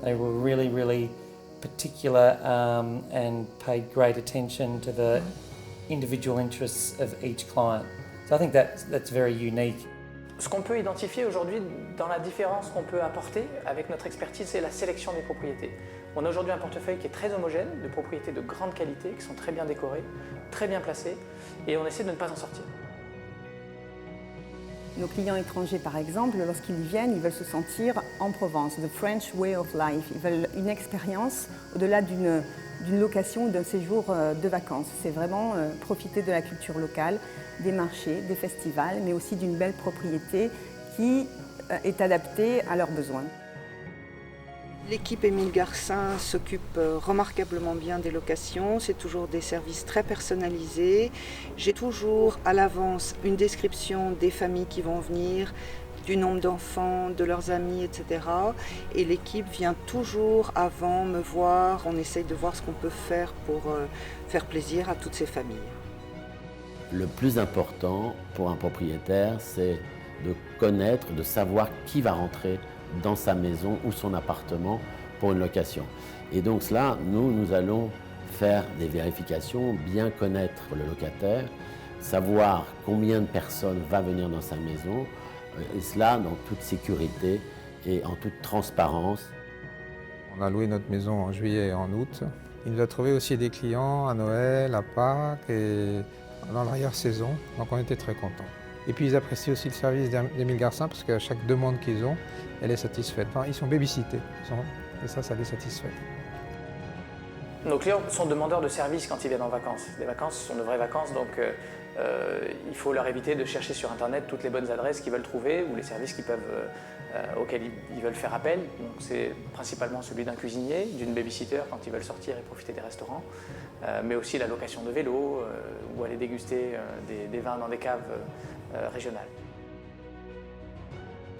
They were really particular and paid great attention to the individual interests of each client. So I think that's very unique. Ce qu'on peut identifier aujourd'hui dans la différence qu'on peut apporter avec notre expertise, c'est la sélection des propriétés. On a aujourd'hui un portefeuille qui est très homogène, de propriétés de grande qualité, qui sont très bien décorées, très bien placées, et on essaie de ne pas en sortir. Nos clients étrangers, par exemple, lorsqu'ils viennent, ils veulent se sentir en Provence, the French way of life. Ils veulent une expérience au-delà d'une location ou d'un séjour de vacances. C'est vraiment profiter de la culture locale, des marchés, des festivals, mais aussi d'une belle propriété qui est adaptée à leurs besoins. L'équipe Émile Garcin s'occupe remarquablement bien des locations, c'est toujours des services très personnalisés. J'ai toujours à l'avance une description des familles qui vont venir, du nombre d'enfants, de leurs amis, etc. Et l'équipe vient toujours avant me voir, on essaye de voir ce qu'on peut faire pour faire plaisir à toutes ces familles. Le plus important pour un propriétaire, c'est de connaître, de savoir qui va rentrer dans sa maison ou son appartement pour une location. Et donc cela, nous allons faire des vérifications, bien connaître le locataire, savoir combien de personnes va venir dans sa maison, et cela dans toute sécurité et en toute transparence. On a loué notre maison en juillet et en août. Il nous a trouvé aussi des clients à Noël, à Pâques et dans l'arrière-saison, donc on était très contents. Et puis ils apprécient aussi le service d'Émile Garcin parce qu'à chaque demande qu'ils ont, elle est satisfaite. Enfin, ils sont baby-sittés, et ça les satisfait. Nos clients sont demandeurs de services quand ils viennent en vacances. Les vacances sont de vraies vacances, donc il faut leur éviter de chercher sur Internet toutes les bonnes adresses qu'ils veulent trouver ou les services auxquels ils veulent faire appel. C'est principalement celui d'un cuisinier, d'une baby-sitter quand ils veulent sortir et profiter des restaurants, mais aussi la location de vélo ou aller déguster des vins dans des caves régionales.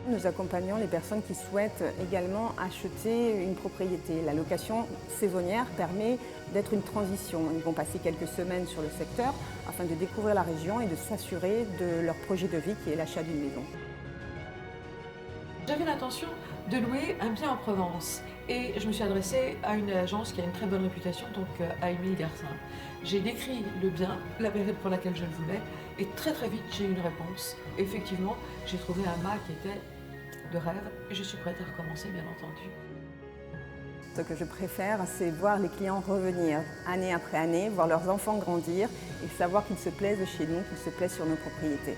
Nous accompagnons les personnes qui souhaitent également acheter une propriété. La location saisonnière permet d'être une transition. Ils vont passer quelques semaines sur le secteur afin de découvrir la région et de s'assurer de leur projet de vie qui est l'achat d'une maison. J'avais l'intention de louer un bien en Provence et je me suis adressée à une agence qui a une très bonne réputation, donc à Émile Garcin. J'ai décrit le bien, la période pour laquelle je le voulais et très vite j'ai eu une réponse. Effectivement, j'ai trouvé un mât qui était de rêve et je suis prête à recommencer, bien entendu. Ce que je préfère, c'est voir les clients revenir année après année, voir leurs enfants grandir et savoir qu'ils se plaisent chez nous, qu'ils se plaisent sur nos propriétés.